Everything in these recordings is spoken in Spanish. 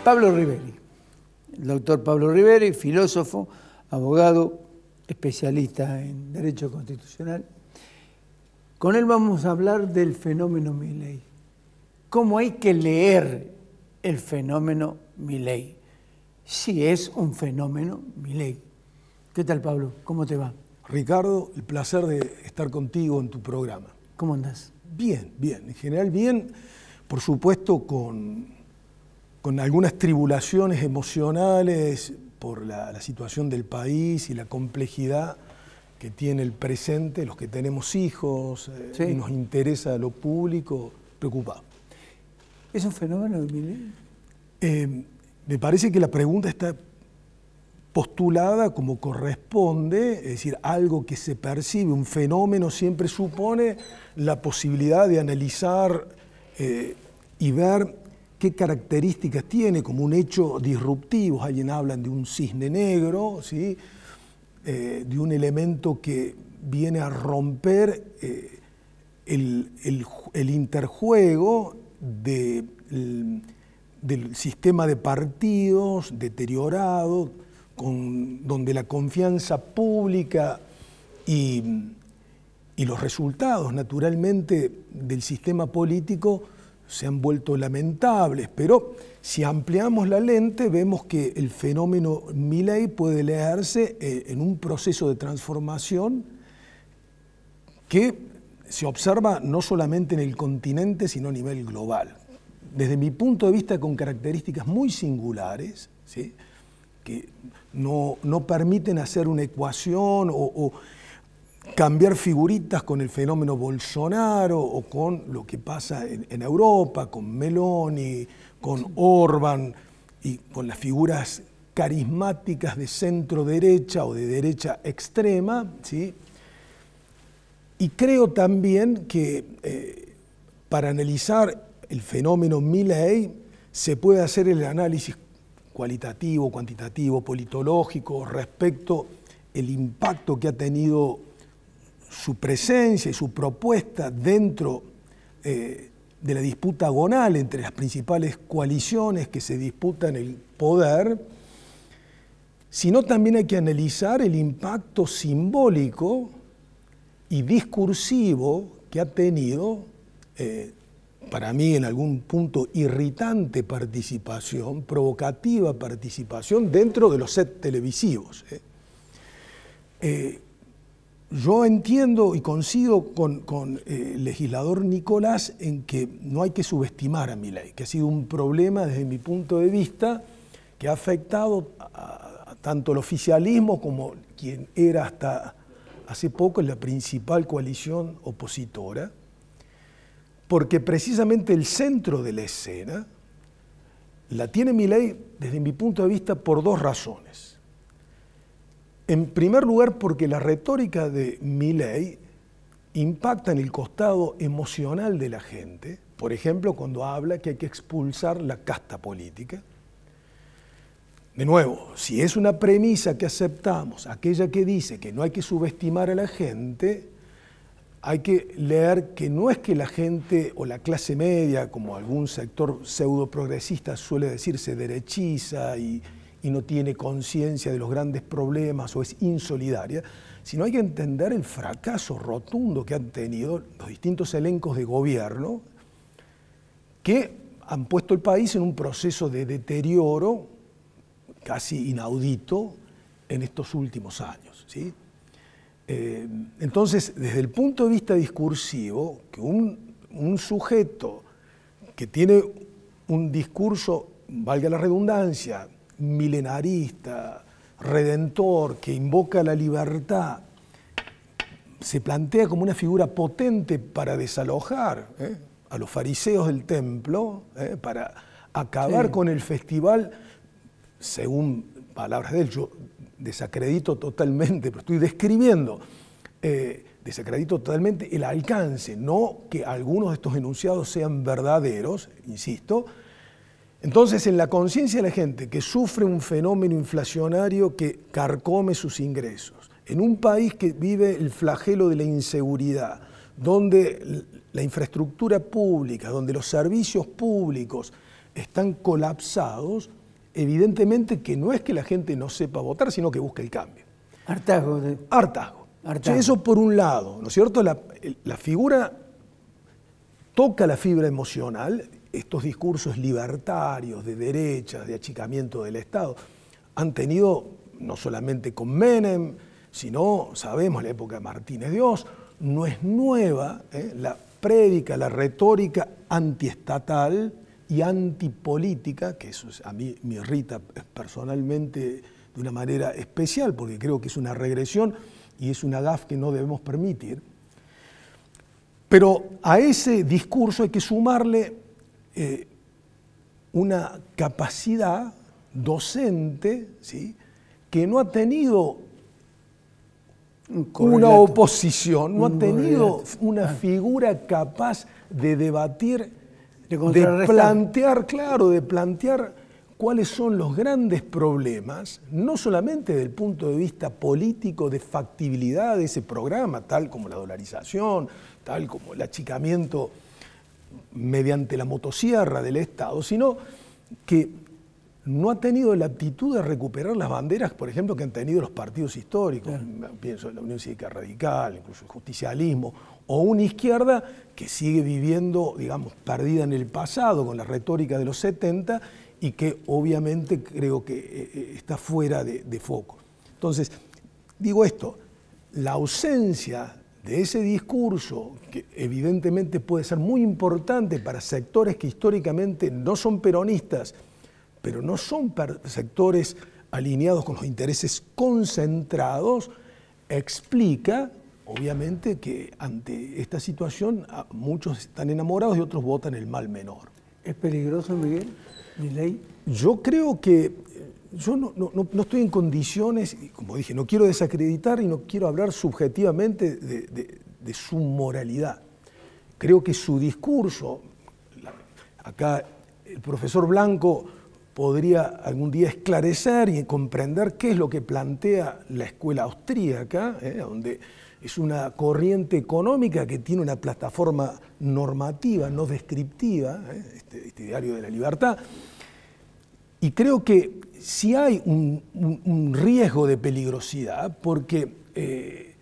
Pablo Riveri, el doctor Pablo Riveri, filósofo, abogado, especialista en Derecho Constitucional. Con él vamos a hablar del fenómeno Milei. ¿Cómo hay que leer el fenómeno Milei? Si es un fenómeno Milei. ¿Qué tal, Pablo? ¿Cómo te va? Ricardo, el placer de estar contigo en tu programa. ¿Cómo andás? Bien, bien. En general bien, por supuesto con algunas tribulaciones emocionales por la situación del país y la complejidad que tiene el presente, los que tenemos hijos, Sí. y nos interesa lo público, preocupado. ¿Es un fenómeno de Milei? Me parece que la pregunta está postulada como corresponde, es decir, algo que se percibe, un fenómeno siempre supone la posibilidad de analizar y ver qué características tiene como un hecho disruptivo. Alguien habla de un cisne negro, ¿sí? De un elemento que viene a romper el interjuego del sistema de partidos deteriorado, donde la confianza pública y los resultados, naturalmente, del sistema político se han vuelto lamentables, pero si ampliamos la lente vemos que el fenómeno Milei puede leerse en un proceso de transformación que se observa no solamente en el continente, sino a nivel global. Desde mi punto de vista, con características muy singulares, ¿sí? Que no permiten hacer una ecuación o cambiar figuritas con el fenómeno Bolsonaro o con lo que pasa en Europa, con Meloni, con Orbán y con las figuras carismáticas de centro derecha o de derecha extrema, ¿sí? Y creo también que para analizar el fenómeno Milei se puede hacer el análisis cualitativo, cuantitativo, politológico respecto al impacto que ha tenido su presencia y su propuesta dentro de la disputa agonal entre las principales coaliciones que se disputan el poder, sino también hay que analizar el impacto simbólico y discursivo que ha tenido, para mí en algún punto irritante participación, provocativa participación dentro de los sets televisivos. Yo entiendo y coincido con el legislador Nicolás en que no hay que subestimar a Milei, que ha sido un problema desde mi punto de vista que ha afectado a tanto el oficialismo como quien era hasta hace poco la principal coalición opositora, porque precisamente el centro de la escena la tiene Milei desde mi punto de vista por dos razones. En primer lugar, porque la retórica de Milei impacta en el costado emocional de la gente, por ejemplo, cuando habla que hay que expulsar la casta política. De nuevo, si es una premisa que aceptamos, aquella que dice que no hay que subestimar a la gente, hay que leer que no es que la gente o la clase media, como algún sector pseudo progresista suele decir, se derechiza y no tiene conciencia de los grandes problemas o es insolidaria, sino hay que entender el fracaso rotundo que han tenido los distintos elencos de gobierno que han puesto el país en un proceso de deterioro casi inaudito en estos últimos años, ¿sí? Entonces, desde el punto de vista discursivo, que un sujeto que tiene un discurso, valga la redundancia, milenarista, redentor, que invoca la libertad, se plantea como una figura potente para desalojar a los fariseos del templo, para acabar con el festival, según palabras de él, yo desacredito totalmente, pero estoy describiendo, desacredito totalmente el alcance, no que algunos de estos enunciados sean verdaderos, insisto. Entonces, en la conciencia de la gente que sufre un fenómeno inflacionario que carcome sus ingresos, en un país que vive el flagelo de la inseguridad, donde la infraestructura pública, donde los servicios públicos están colapsados, evidentemente que no es que la gente no sepa votar, sino que busca el cambio. Hartazgo. Hartazgo. Hartazgo. Eso por un lado, ¿no es cierto? La figura toca la fibra emocional. Estos discursos libertarios, de derechas, de achicamiento del Estado, han tenido, no solamente con Menem, sino, sabemos, la época de Martínez Dios, no es nueva la prédica, la retórica antiestatal y antipolítica, que eso a mí me irrita personalmente de una manera especial, porque creo que es una regresión y es una gaffe que no debemos permitir. Pero a ese discurso hay que sumarle una capacidad docente, ¿sí?, que no ha tenido una oposición, no ha tenido una figura capaz de debatir, de plantear, claro, de plantear cuáles son los grandes problemas, no solamente desde el punto de vista político de factibilidad de ese programa, tal como la dolarización, tal como el achicamiento mediante la motosierra del Estado, sino que no ha tenido la aptitud de recuperar las banderas, por ejemplo, que han tenido los partidos históricos. Claro. Pienso en la Unión Cívica Radical, incluso el justicialismo, o una izquierda que sigue viviendo, digamos, perdida en el pasado con la retórica de los 70 y que obviamente creo que está fuera de foco. Entonces, digo esto, la ausencia de ese discurso, que evidentemente puede ser muy importante para sectores que históricamente no son peronistas, pero no son sectores alineados con los intereses concentrados, explica, obviamente, que ante esta situación muchos están enamorados y otros votan el mal menor. ¿Es peligroso, Miguel, Milei? Yo creo que yo no estoy en condiciones, y como dije, no quiero desacreditar y no quiero hablar subjetivamente de su moralidad. Creo que su discurso, acá el profesor Blanco podría algún día esclarecer y comprender qué es lo que plantea la escuela austríaca, donde es una corriente económica que tiene una plataforma normativa, no descriptiva, este diario de la libertad. Y creo que sí hay un riesgo de peligrosidad, porque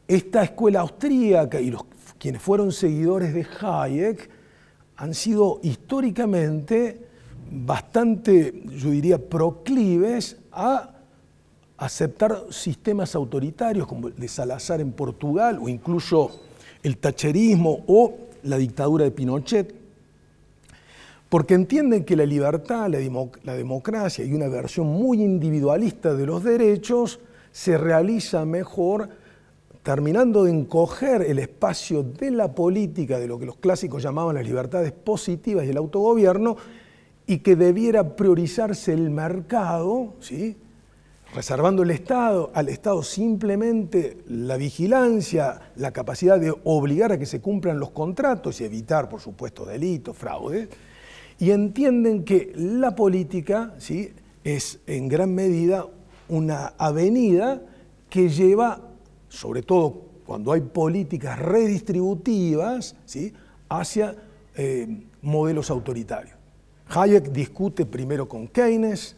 esta escuela austríaca y quienes fueron seguidores de Hayek han sido históricamente bastante, yo diría, proclives a aceptar sistemas autoritarios como el de Salazar en Portugal o incluso el thatcherismo o la dictadura de Pinochet, porque entienden que la libertad, la democracia y una versión muy individualista de los derechos se realiza mejor terminando de encoger el espacio de la política, de lo que los clásicos llamaban las libertades positivas y el autogobierno, y que debiera priorizarse el mercado, ¿sí?, reservando al Estado simplemente la vigilancia, la capacidad de obligar a que se cumplan los contratos y evitar, por supuesto, delitos, fraudes, y entienden que la política, ¿sí?, es en gran medida una avenida que lleva, sobre todo cuando hay políticas redistributivas, ¿sí?, hacia modelos autoritarios. Hayek discute primero con Keynes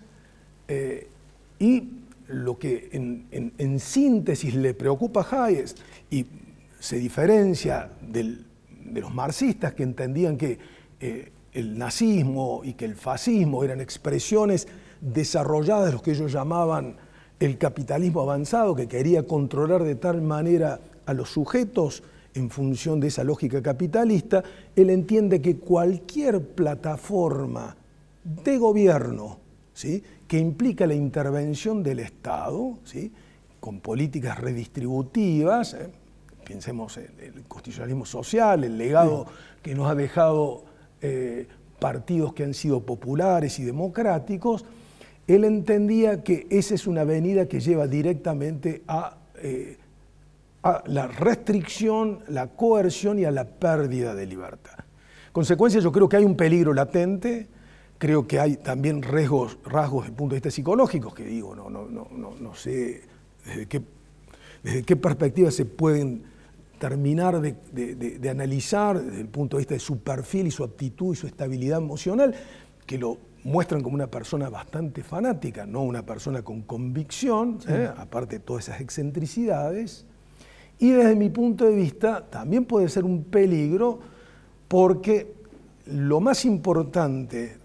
y lo que en síntesis le preocupa a Hayek y se diferencia de los marxistas que entendían que el nazismo y que el fascismo eran expresiones desarrolladas de lo que ellos llamaban el capitalismo avanzado, que quería controlar de tal manera a los sujetos en función de esa lógica capitalista. Él entiende que cualquier plataforma de gobierno, ¿sí?, que implica la intervención del Estado, ¿sí?, con políticas redistributivas, pensemos en el constitucionalismo social, el legado que nos ha dejado partidos que han sido populares y democráticos, él entendía que esa es una avenida que lleva directamente a la restricción, la coerción y a la pérdida de libertad. En consecuencia, yo creo que hay un peligro latente, creo que hay también rasgos desde el punto de vista psicológico, que digo, no sé desde qué perspectiva se pueden terminar de analizar desde el punto de vista de su perfil y su aptitud y su estabilidad emocional, que lo muestran como una persona bastante fanática, no una persona con convicción, sí, aparte de todas esas excentricidades. Y desde mi punto de vista también puede ser un peligro, porque lo más importante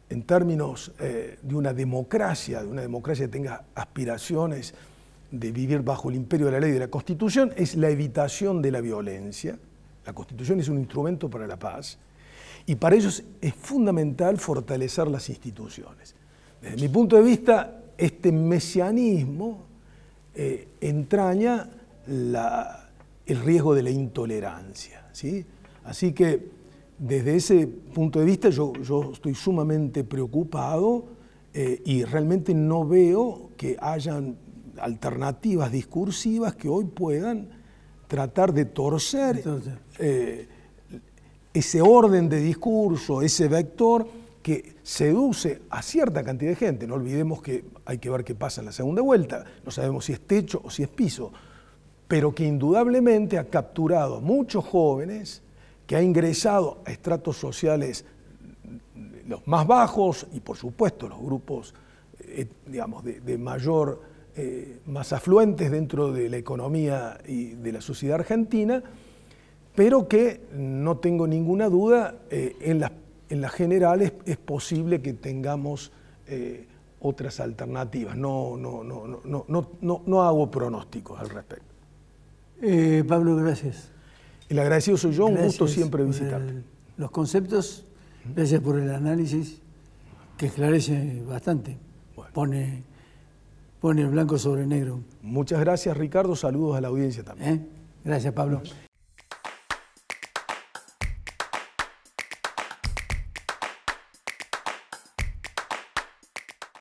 en términos de una democracia que tenga aspiraciones de vivir bajo el imperio de la ley y de la Constitución, es la evitación de la violencia. La Constitución es un instrumento para la paz, y para ello es fundamental fortalecer las instituciones. Desde mi punto de vista, este mesianismo entraña el riesgo de la intolerancia, ¿sí? Así que desde ese punto de vista yo estoy sumamente preocupado y realmente no veo que hayan alternativas discursivas que hoy puedan tratar de torcer ese orden de discurso, ese vector que seduce a cierta cantidad de gente. No olvidemos que hay que ver qué pasa en la segunda vuelta, no sabemos si es techo o si es piso, pero que indudablemente ha capturado a muchos jóvenes, que ha ingresado a estratos sociales los más bajos y por supuesto los grupos digamos, de mayor, más afluentes dentro de la economía y de la sociedad argentina, pero que no tengo ninguna duda, en las generales es posible que tengamos otras alternativas. No hago pronósticos al respecto. Pablo, gracias. El agradecido soy yo, un gusto siempre visitarte. Los conceptos, gracias por el análisis que esclarece bastante, bueno, pone blanco sobre negro. Muchas gracias, Ricardo, saludos a la audiencia también. Gracias, Pablo.